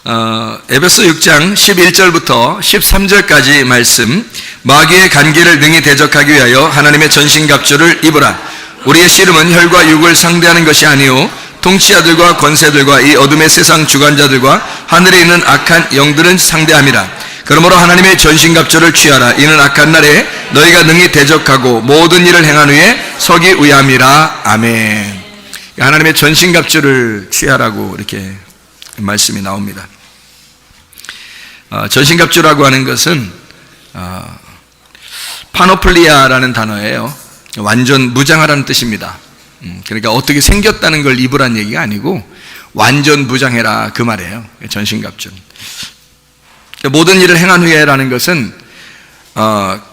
에베소 6장 11절부터 13절까지 말씀, 마귀의 간계를 능히 대적하기 위하여 하나님의 전신갑주를 입으라. 우리의 씨름은 혈과 육을 상대하는 것이 아니요 통치자들과 권세들과 이 어둠의 세상 주관자들과 하늘에 있는 악한 영들은 상대함이라. 그러므로 하나님의 전신갑주를 취하라. 이는 악한 날에 너희가 능히 대적하고 모든 일을 행한 후에 서기 위함이라. 아멘. 하나님의 전신갑주를 취하라고 이렇게 말씀이 나옵니다. 전신갑주라고 하는 것은 파노플리아라는 단어예요. 완전 무장하라는 뜻입니다. 그러니까 어떻게 생겼다는 걸 입으라는 얘기가 아니고 완전 무장해라 그 말이에요. 전신갑주. 모든 일을 행한 후에라는 것은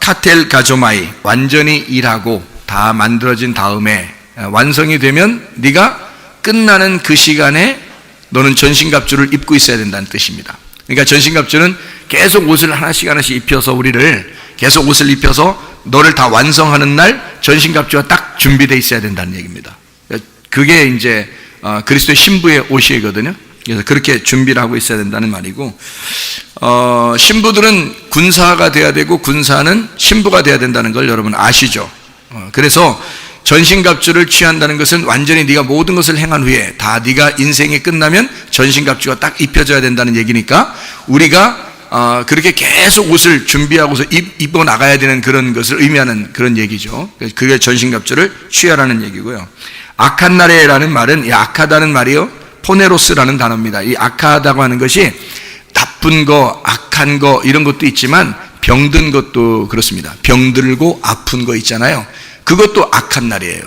카텔 가조마이, 완전히 일하고 다 만들어진 다음에 완성이 되면 네가 끝나는 그 시간에 너는 전신갑주를 입고 있어야 된다는 뜻입니다. 그러니까 전신갑주는 계속 옷을 하나씩 입혀서 우리를 계속 옷을 입혀서 너를 다 완성하는 날 전신갑주가 딱 준비되어 있어야 된다는 얘기입니다. 그게 이제 그리스도의 신부의 옷이거든요. 그래서 그렇게 준비를 하고 있어야 된다는 말이고, 신부들은 군사가 돼야 되고 군사는 신부가 돼야 된다는 걸 여러분 아시죠? 그래서 전신갑주를 취한다는 것은 완전히 네가 모든 것을 행한 후에 다 네가 인생이 끝나면 전신갑주가 딱 입혀져야 된다는 얘기니까 우리가 그렇게 계속 옷을 준비하고서 입어 나가야 되는 그런 것을 의미하는 그런 얘기죠. 그게 전신갑주를 취하라는 얘기고요. 악한 날에라는 말은, 이 악하다는 말이요 포네로스라는 단어입니다. 이 악하다고 하는 것이 나쁜 거, 악한 거 이런 것도 있지만 병든 것도 그렇습니다. 병들고 아픈 거 있잖아요. 그것도 악한 날이에요.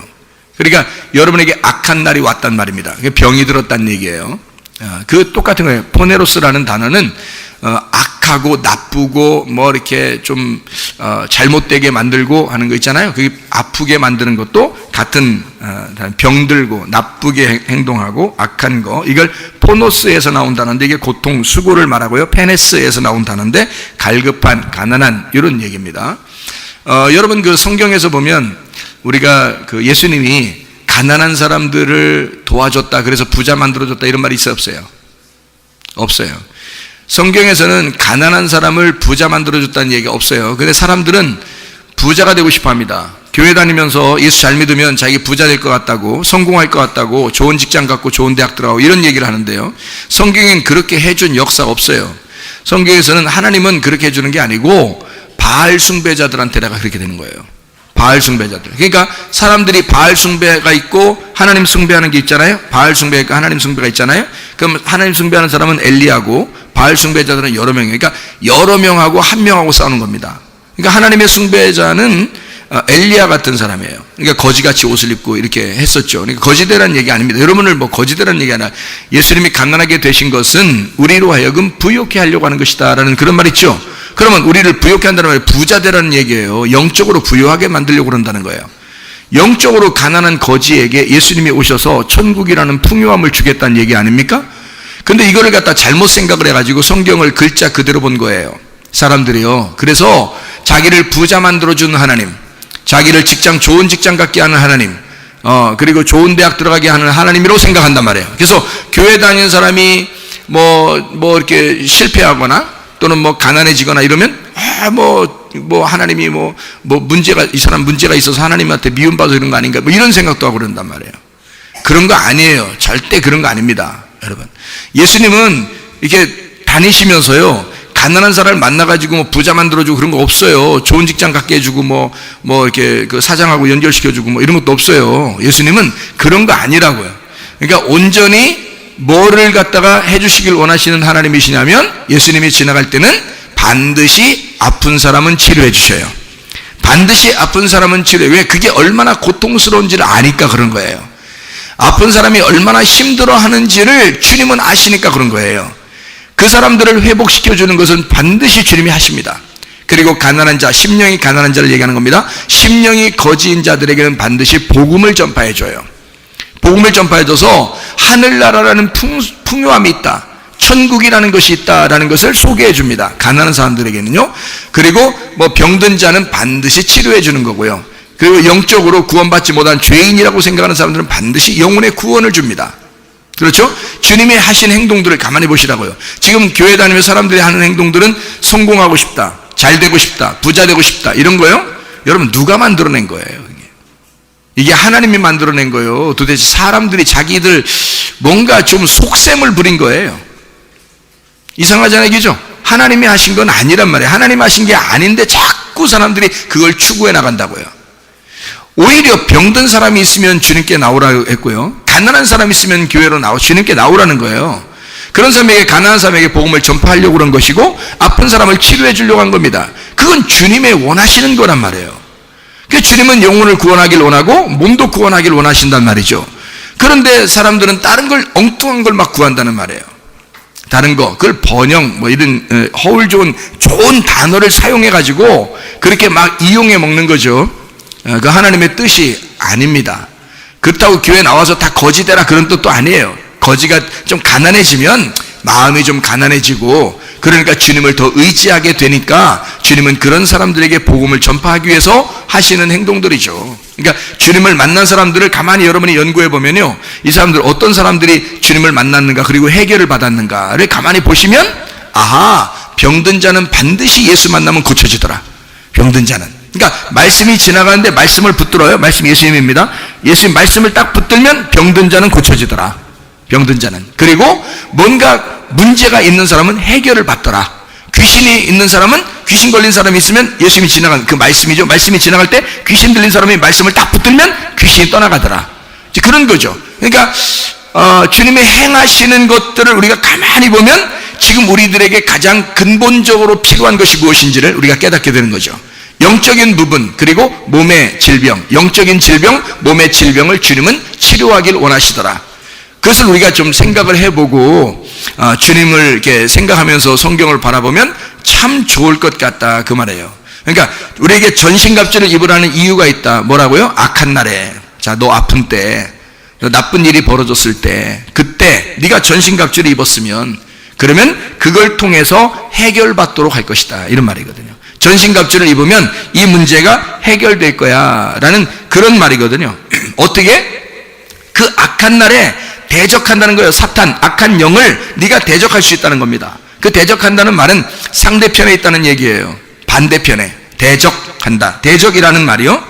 그러니까 여러분에게 악한 날이 왔단 말입니다. 병이 들었다는 얘기예요. 그 똑같은 거예요. 포네로스라는 단어는 악하고 나쁘고 뭐 이렇게 좀 잘못되게 만들고 하는 거 있잖아요. 그게 아프게 만드는 것도 같은 병들고 나쁘게 행동하고 악한 거, 이걸 포노스에서 나온 단어인데 이게 고통, 수고를 말하고요. 페네스에서 나온 단어인데 갈급한, 가난한 이런 얘기입니다. 여러분 그 성경에서 보면 우리가 그 예수님이 가난한 사람들을 도와줬다, 그래서 부자 만들어줬다 이런 말이 있어요, 없어요? 없어요. 성경에서는 가난한 사람을 부자 만들어줬다는 얘기가 없어요. 근데 사람들은 부자가 되고 싶어 합니다. 교회 다니면서 예수 잘 믿으면 자기 부자 될 것 같다고, 성공할 것 같다고, 좋은 직장 갖고 좋은 대학 들어가고 이런 얘기를 하는데요, 성경엔 그렇게 해준 역사가 없어요. 성경에서는 하나님은 그렇게 해주는 게 아니고 바알 숭배자들한테다가 그렇게 되는 거예요. 바알 숭배자들. 그러니까 사람들이 바알 숭배가 있고 하나님 숭배하는 게 있잖아요. 바알 숭배가 있고 하나님 숭배가 있잖아요. 그럼 하나님 숭배하는 사람은 엘리야고 바알 숭배자들은 여러 명이에요. 그러니까 여러 명하고 한 명하고 싸우는 겁니다. 그러니까 하나님의 숭배자는 엘리야 같은 사람이에요. 그러니까 거지같이 옷을 입고 이렇게 했었죠. 그러니까 거지되라는 얘기 아닙니다. 여러분을 뭐 거지되라는 얘기 아니라 예수님이 가난하게 되신 것은 우리로 하여금 부욕해 하려고 하는 것이다 라는 그런 말 있죠. 그러면 우리를 부욕해 한다는 말이 부자 되라는 얘기예요. 영적으로 부유하게 만들려고 그런다는 거예요. 영적으로 가난한 거지에게 예수님이 오셔서 천국이라는 풍요함을 주겠다는 얘기 아닙니까? 근데 이거를 갖다 잘못 생각을 해가지고 성경을 글자 그대로 본 거예요, 사람들이요. 그래서 자기를 부자 만들어주는 하나님, 자기를 좋은 직장 갖게 하는 하나님, 그리고 좋은 대학 들어가게 하는 하나님이라고 생각한단 말이에요. 그래서 교회 다니는 사람이 뭐 이렇게 실패하거나 또는 뭐 가난해지거나 이러면 하나님이 문제가, 이 사람 문제가 있어서 하나님한테 미움받아서 이런 거 아닌가 뭐 이런 생각도 하고 그런단 말이에요. 그런 거 아니에요. 절대 그런 거 아닙니다, 여러분. 예수님은 이렇게 다니시면서요 가난한 사람을 만나가지고 뭐 부자 만들어주고 그런 거 없어요. 좋은 직장 갖게 해주고 뭐 이렇게 그 사장하고 연결시켜주고 뭐 이런 것도 없어요. 예수님은 그런 거 아니라고요. 그러니까 온전히 뭐를 갖다가 해주시길 원하시는 하나님이시냐면, 예수님이 지나갈 때는 반드시 아픈 사람은 치료해 주셔요. 반드시 아픈 사람은 치료해. 왜? 그게 얼마나 고통스러운지를 아니까 그런 거예요. 아픈 사람이 얼마나 힘들어 하는지를 주님은 아시니까 그런 거예요. 그 사람들을 회복시켜주는 것은 반드시 주님이 하십니다. 그리고 가난한 자, 심령이 가난한 자를 얘기하는 겁니다. 심령이 거지인 자들에게는 반드시 복음을 전파해줘요. 복음을 전파해줘서 하늘나라라는 풍요함이 있다, 천국이라는 것이 있다라는 것을 소개해 줍니다, 가난한 사람들에게는요. 그리고 뭐 병든 자는 반드시 치료해 주는 거고요. 그리고 영적으로 구원받지 못한 죄인이라고 생각하는 사람들은 반드시 영혼의 구원을 줍니다. 그렇죠? 주님이 하신 행동들을 가만히 보시라고요. 지금 교회 다니면서 사람들이 하는 행동들은 성공하고 싶다, 잘 되고 싶다, 부자 되고 싶다, 이런 거요. 여러분, 누가 만들어낸 거예요? 이게 하나님이 만들어낸 거예요. 도대체 사람들이 자기들 뭔가 좀 속셈을 부린 거예요. 이상하잖아요, 그죠? 하나님이 하신 건 아니란 말이에요. 하나님 하신 게 아닌데 자꾸 사람들이 그걸 추구해 나간다고요. 오히려 병든 사람이 있으면 주님께 나오라고 했고요, 가난한 사람이 있으면 교회로 주님께 나오라는 거예요. 그런 사람에게, 가난한 사람에게 복음을 전파하려고 그런 것이고, 아픈 사람을 치료해 주려고 한 겁니다. 그건 주님의 원하시는 거란 말이에요. 그러니까 주님은 영혼을 구원하길 원하고 몸도 구원하길 원하신단 말이죠. 그런데 사람들은 다른 걸, 엉뚱한 걸 막 구한다는 말이에요. 다른 거, 그걸 번영, 이런 허울 좋은 단어를 사용해 가지고 그렇게 막 이용해 먹는 거죠. 그 하나님의 뜻이 아닙니다. 그렇다고 교회 나와서 다 거지되라 그런 뜻도 아니에요. 거지가 좀 가난해지면 마음이 좀 가난해지고, 그러니까 주님을 더 의지하게 되니까 주님은 그런 사람들에게 복음을 전파하기 위해서 하시는 행동들이죠. 그러니까 주님을 만난 사람들을 가만히 여러분이 연구해 보면요, 이 사람들 어떤 사람들이 주님을 만났는가, 그리고 해결을 받았는가를 가만히 보시면, 아하, 병든 자는 반드시 예수 만나면 고쳐지더라. 병든 자는. 그러니까 말씀이 지나가는데 말씀을 붙들어요. 말씀 예수님입니다. 예수님 말씀을 딱 붙들면 병든 자는 고쳐지더라. 병든 자는. 그리고 뭔가 문제가 있는 사람은 해결을 받더라. 귀신이 있는 사람은, 귀신 걸린 사람이 있으면 예수님이 지나간 그 말씀이죠. 말씀이 지나갈 때 귀신 들린 사람이 말씀을 딱 붙들면 귀신이 떠나가더라. 이제 그런 거죠. 그러니까 주님이 행하시는 것들을 우리가 가만히 보면 지금 우리들에게 가장 근본적으로 필요한 것이 무엇인지를 우리가 깨닫게 되는 거죠. 영적인 부분, 그리고 몸의 질병, 영적인 질병, 몸의 질병을 주님은 치료하길 원하시더라. 그것을 우리가 좀 생각을 해보고 주님을 이렇게 생각하면서 성경을 바라보면 참 좋을 것 같다, 그 말이에요. 그러니까 우리에게 전신갑주를 입으라는 이유가 있다. 뭐라고요? 악한 날에, 자, 너 아픈 때, 너 나쁜 일이 벌어졌을 때, 그때 네가 전신갑주를 입었으면, 그러면 그걸 통해서 해결받도록 할 것이다, 이런 말이거든요. 전신갑주를 입으면 이 문제가 해결될 거야 라는 그런 말이거든요. 어떻게? 그 악한 날에 대적한다는 거예요. 사탄, 악한 영을 네가 대적할 수 있다는 겁니다. 그 대적한다는 말은 상대편에 있다는 얘기예요. 반대편에 대적한다. 대적이라는 말이요,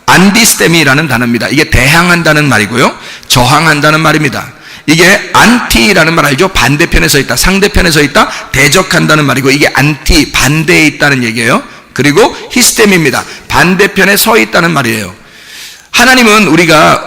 안디스테미라는 단어입니다. 이게 대항한다는 말이고요, 저항한다는 말입니다. 이게 안티라는 말 알죠? 반대편에 서 있다, 상대편에 서 있다, 대적한다는 말이고, 이게 안티, 반대에 있다는 얘기예요. 그리고 히스템입니다. 반대편에 서 있다는 말이에요. 하나님은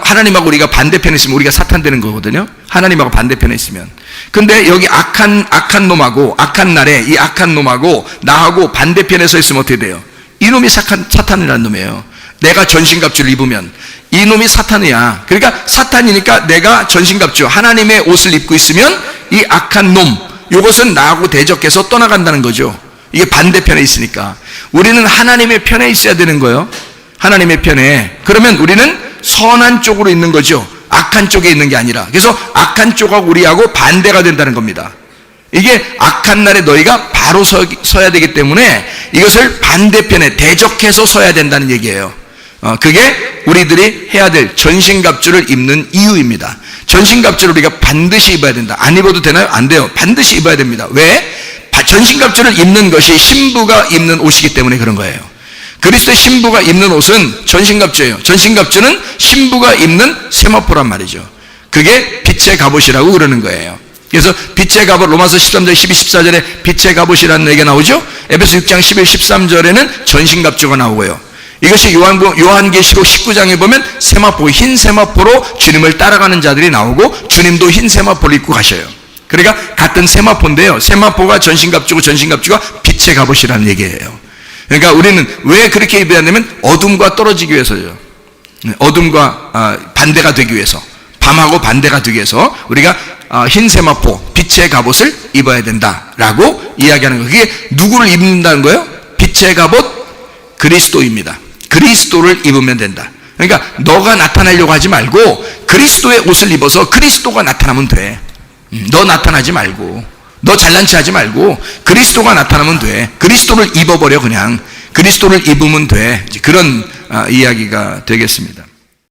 하나님하고 우리가 반대편에 있으면 우리가 사탄 되는 거거든요. 하나님하고 반대편에 있으면. 근데 여기 악한 놈하고, 악한 날에 이 악한 놈하고 나하고 반대편에 서 있으면 어떻게 돼요? 이놈이 사탄이라는 놈이에요. 내가 전신갑주를 입으면 이놈이 사탄이야. 그러니까 사탄이니까 내가 전신갑주, 하나님의 옷을 입고 있으면 이 악한 놈, 이것은 나하고 대적해서 떠나간다는 거죠. 이게 반대편에 있으니까. 우리는 하나님의 편에 있어야 되는 거예요. 하나님의 편에. 그러면 우리는 선한 쪽으로 있는 거죠. 악한 쪽에 있는 게 아니라. 그래서 악한 쪽하고 우리하고 반대가 된다는 겁니다. 이게 악한 날에 너희가 바로 서야 되기 때문에 이것을 반대편에 대적해서 서야 된다는 얘기예요. 그게 우리들이 해야 될 전신갑주를 입는 이유입니다. 전신갑주를 우리가 반드시 입어야 된다. 안 입어도 되나요? 안 돼요. 반드시 입어야 됩니다. 왜? 전신갑주를 입는 것이 신부가 입는 옷이기 때문에 그런 거예요. 그리스도의 신부가 입는 옷은 전신갑주예요. 전신갑주는 신부가 입는 세마포란 말이죠. 그게 빛의 갑옷이라고 그러는 거예요. 그래서 빛의 갑옷, 로마서 13절 12, 14절에 빛의 갑옷이라는 얘기가 나오죠. 에베소 6장 11, 13절에는 전신갑주가 나오고요. 이것이 요한계시록 19장에 보면 세마포, 흰 세마포로 주님을 따라가는 자들이 나오고, 주님도 흰 세마포를 입고 가셔요. 그러니까 같은 세마포인데요, 세마포가 전신갑주고 전신갑주가 빛의 갑옷이라는 얘기예요. 그러니까 우리는 왜 그렇게 입어야 되냐면 어둠과 떨어지기 위해서죠. 어둠과 반대가 되기 위해서, 밤하고 반대가 되기 위해서 우리가 흰 세마포, 빛의 갑옷을 입어야 된다라고 이야기하는 거예요. 그게 누구를 입는다는 거예요? 빛의 갑옷, 그리스도입니다. 그리스도를 입으면 된다. 그러니까 너가 나타나려고 하지 말고 그리스도의 옷을 입어서 그리스도가 나타나면 돼. 너 나타나지 말고, 너 잘난 체 하지 말고 그리스도가 나타나면 돼. 그리스도를 입어버려. 그냥 그리스도를 입으면 돼. 그런 이야기가 되겠습니다.